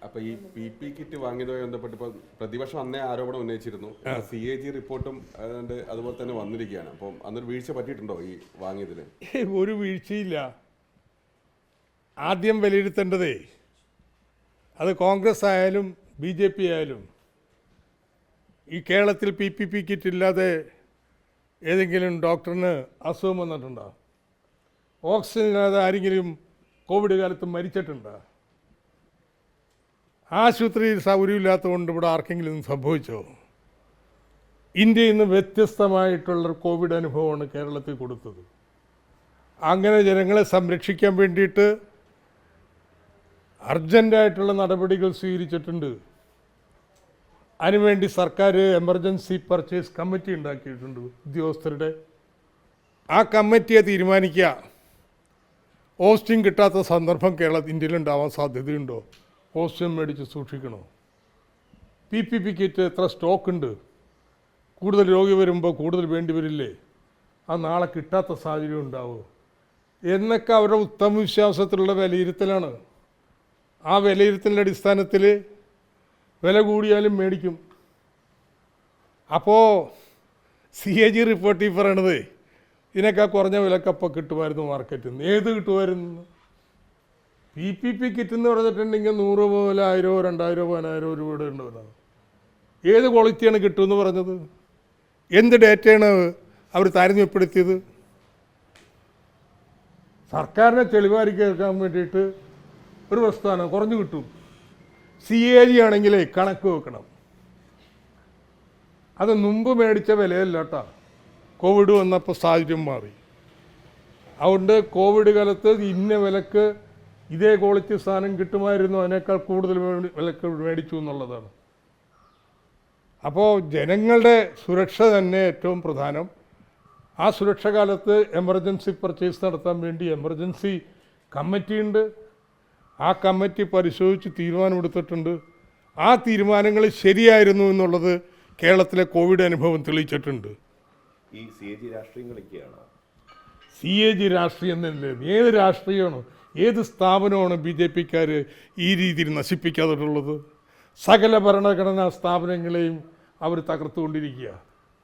അപ്പൊ ഈ P kit വാങ്ങിയതുമായി ബന്ധപ്പെട്ട് ഇപ്പോൾ പ്രതിപക്ഷം അന്നേ ആരോപണം ഉന്നയിച്ചിരുന്നു. CAG റിപ്പോർട്ടും അതുപോലെ തന്നെ വന്നിരിക്കുകയാണ്. അപ്പം അന്നൊരു വീഴ്ച പറ്റിയിട്ടുണ്ടോ ഈ വാങ്ങിയതിൽ? ഒരു വീഴ്ചയില്ല. ആദ്യം വിലയിരുത്തേണ്ടതേ അത് കോൺഗ്രസ് ആയാലും BJP ആയാലും ഈ കേരളത്തിൽ PPP കിറ്റ് ഇല്ലാതെ ഏതെങ്കിലും ഡോക്ടറിന് അസുഖം വന്നിട്ടുണ്ടോ? ഓക്സിജൻ ഇല്ലാതെ ആരെങ്കിലും കോവിഡ് കാലത്ത് മരിച്ചിട്ടുണ്ടോ? ആശുപത്രിയിൽ സൗകര്യമില്ലാത്തതുകൊണ്ട് ഇവിടെ ആർക്കെങ്കിലും സംഭവിച്ചോ? ഇന്ത്യയിൽ നിന്ന് വ്യത്യസ്തമായിട്ടുള്ള കോവിഡ് അനുഭവമാണ് കേരളത്തിൽ കൊടുത്തത്. അങ്ങനെ ജനങ്ങളെ സംരക്ഷിക്കാൻ വേണ്ടിയിട്ട് അർജൻറ്റായിട്ടുള്ള നടപടികൾ സ്വീകരിച്ചിട്ടുണ്ട്. അതിനുവേണ്ടി സർക്കാർ എമർജൻസി പർച്ചേസ് കമ്മിറ്റി ഉണ്ടാക്കിയിട്ടുണ്ട് ഉദ്യോഗസ്ഥരുടെ. ആ കമ്മിറ്റിയെ തീരുമാനിക്കുക ഓക്സിജൻ കിട്ടാത്ത സന്ദർഭം ഇന്ത്യയിലുണ്ടാവാൻ സാധ്യതയുണ്ടോ, ഓക്സിജൻ മേടിച്ച് സൂക്ഷിക്കണോ, PPP കിറ്റ് എത്ര സ്റ്റോക്ക് ഉണ്ട്, കൂടുതൽ രോഗി വരുമ്പോൾ കൂടുതൽ വേണ്ടി വരില്ലേ, അത് നാളെ കിട്ടാത്ത സാഹചര്യം ഉണ്ടാവുമോ എന്നൊക്കെ അവരുടെ ഉത്തമ വിശ്വാസത്തിലുള്ള വിലയിരുത്തലാണ്. ആ വിലയിരുത്തലിൻ്റെ അടിസ്ഥാനത്തിൽ വില കൂടിയാലും മേടിക്കും. അപ്പോൾ CAG റിപ്പോർട്ട് ഈ പറയണത് ഇതിനൊക്കെ കുറഞ്ഞ വിലക്കപ്പം കിട്ടുമായിരുന്നു മാർക്കറ്റിൽ നിന്ന്. ഏത് കിട്ടുമായിരുന്നു? PPP കിറ്റ് എന്ന് പറഞ്ഞിട്ടുണ്ടെങ്കിൽ 100 മുതൽ 1000, 2000, 10,000 രൂപയുടെ ഉണ്ടാവുന്നത്. ഏത് ക്വാളിറ്റിയാണ് കിട്ടുമെന്ന് പറഞ്ഞത്? എന്ത് ഡേറ്റയാണ് അവർ താരതമ്യപ്പെടുത്തിയത്? സർക്കാരിനെ തെളിവാരിക്കാൻ വേണ്ടിയിട്ട് ഒരു പ്രസ്ഥാനം കുറഞ്ഞു കിട്ടും. CAG ആണെങ്കിലേ കണക്ക് വെക്കണം. അത് മുമ്പ് മേടിച്ച വിലയല്ല കേട്ടോ. കോവിഡ് വന്നപ്പോൾ സാഹചര്യം മാറി. അതുകൊണ്ട് കോവിഡ് കാലത്ത് ഇന്ന വിലക്ക് ഇതേ ക്വാളിറ്റി സാധനം കിട്ടുമായിരുന്നു, അതിനേക്കാൾ കൂടുതൽ വിലക്ക് മേടിച്ചു എന്നുള്ളതാണ്. അപ്പോൾ ജനങ്ങളുടെ സുരക്ഷ തന്നെ ഏറ്റവും പ്രധാനം. ആ സുരക്ഷ കാലത്ത് എമർജൻസി പർച്ചേസ് നടത്താൻ വേണ്ടി എമർജൻസി കമ്മിറ്റിയുണ്ട്. ആ കമ്മിറ്റി പരിശോധിച്ച് തീരുമാനമെടുത്തിട്ടുണ്ട്. ആ തീരുമാനങ്ങൾ ശരിയായിരുന്നു എന്നുള്ളത് കേരളത്തിലെ കോവിഡ് അനുഭവം തെളിയിച്ചിട്ടുണ്ട്. ഈ CAG രാഷ്ട്രീയം കളിക്കുകയാണ്. CAG രാഷ്ട്രീയം തന്നെ. ഏത് രാഷ്ട്രീയമാണ്, ഏത് സ്ഥാപനമാണ് BJPക്കാർ ഈ രീതിയിൽ നശിപ്പിക്കാതിട്ടുള്ളത്? സകല ഭരണഘടനാ സ്ഥാപനങ്ങളെയും അവർ തകർത്തുകൊണ്ടിരിക്കുക.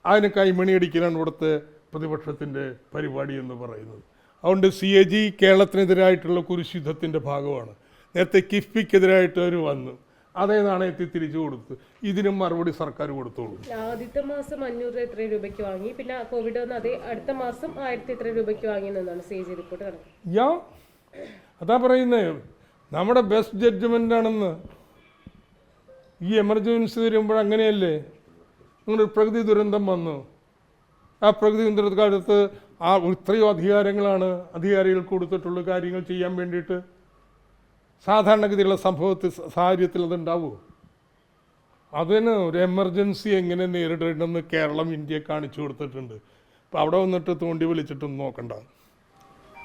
അതിന് കൈമണിയടിക്കലാണ് ഇവിടുത്തെ പ്രതിപക്ഷത്തിൻ്റെ പരിപാടി എന്ന് പറയുന്നത്. അതുകൊണ്ട് CAG കേരളത്തിനെതിരായിട്ടുള്ള കുരിശുദ്ധത്തിൻ്റെ ഭാഗമാണ്. നേരത്തെ കിഫ്ബിക്കെതിരായിട്ട് അവർ വന്നു, അതേ നാണയത്തിൽ തിരിച്ചു കൊടുത്തു. ഇതിനും മറുപടി സർക്കാർ കൊടുത്തോളൂ. ആദ്യത്തെ മാസം 500 എത്ര രൂപയ്ക്ക് വാങ്ങി, പിന്നെ കോവിഡ് വന്ന് അതേ അടുത്ത മാസം 1000 എത്ര രൂപയ്ക്ക് വാങ്ങിയെന്നാണ് CAG റിപ്പോർട്ട് കണക്ക്. അതാ പറയുന്നത്, നമ്മുടെ ബെസ്റ്റ് ജഡ്ജ്മെൻ്റ് ആണെന്ന്. ഈ എമർജൻസി വരുമ്പോൾ അങ്ങനെയല്ലേ? നിങ്ങളൊരു പ്രകൃതി ദുരന്തം വന്നു, ആ പ്രകൃതി ദുരന്തകാലത്ത് ഇത്രയും അധികാരങ്ങളാണ് അധികാരികൾക്ക് കൊടുത്തിട്ടുള്ള കാര്യങ്ങൾ ചെയ്യാൻ വേണ്ടിയിട്ട്. സാധാരണഗതിയുള്ള സാഹചര്യത്തിൽ അതുണ്ടാവുമോ? അതിന് ഒരു എമർജൻസി എങ്ങനെ നേരിടേണ്ടെന്ന് കേരളം ഇന്ത്യയെ കാണിച്ചു കൊടുത്തിട്ടുണ്ട്. അപ്പോൾ അവിടെ വന്നിട്ട് തോണ്ടി വിളിച്ചിട്ടൊന്നും നോക്കണ്ട.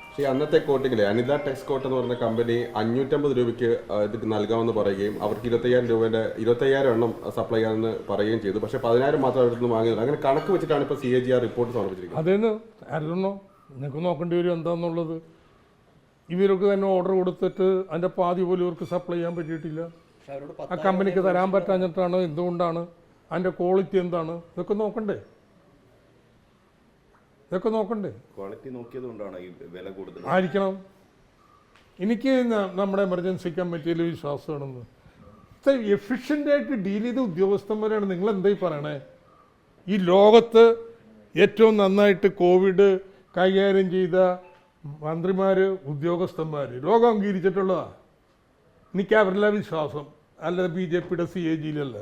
പക്ഷേ അന്നത്തെ കോട്ടിങ്ങിലെ അനിത ടെക്സ്കോട്ട് എന്ന് പറഞ്ഞ കമ്പനി 550 രൂപയ്ക്ക് ഇത് നൽകാമെന്ന് പറയുകയും അവർക്ക് 25,000 എണ്ണം സപ്ലൈ ചെയ്യാമെന്ന് പറയുകയും ചെയ്തു. പക്ഷേ 10,000 മാത്രം അവരിൽ നിന്ന് വാങ്ങിയത്. അങ്ങനെ കണക്ക് വെച്ചിട്ടാണ് ഇപ്പോൾ CAG റിപ്പോർട്ട് സമർപ്പിച്ചിരിക്കുന്നത്. അതേന്ന് അറിയണോ? നിങ്ങൾക്ക് നോക്കേണ്ടി വരും എന്താണെന്നുള്ളത്. ഇവർക്ക് തന്നെ ഓർഡർ കൊടുത്തിട്ട് അതിൻ്റെ പാതി പോലും ഇവർക്ക് സപ്ലൈ ചെയ്യാൻ പറ്റിയിട്ടില്ല. ആ കമ്പനിക്ക് തരാൻ പറ്റാഞ്ഞിട്ടാണ്, എന്തുകൊണ്ടാണ്, അതിൻ്റെ ക്വാളിറ്റി എന്താണ്, ഇതൊക്കെ നോക്കണ്ടേ? ക്വാളിറ്റി നോക്കിയതുകൊണ്ടാണ് ഈ വില കൂടുതൽ ആയിരിക്കണം. എനിക്ക് നമ്മുടെ എമർജൻസി കമ്മിറ്റിയിൽ വിശ്വാസമാണെന്ന്. എഫിഷ്യൻ്റായിട്ട് ഡീൽ ചെയ്ത ഉദ്യോഗസ്ഥന്മാരാണ്. നിങ്ങൾ എന്തായി പറയണേ? ഈ ലോകത്ത് ഏറ്റവും നന്നായിട്ട് കോവിഡ് കൈകാര്യം ചെയ്ത മന്ത്രിമാർ, ഉദ്യോഗസ്ഥന്മാർ ലോകം അംഗീകരിച്ചിട്ടുള്ളതാണ്. എനിക്ക് അവരിലെ വിശ്വാസം, അല്ലാതെ BJPയുടെ CAG-യിലല്ല.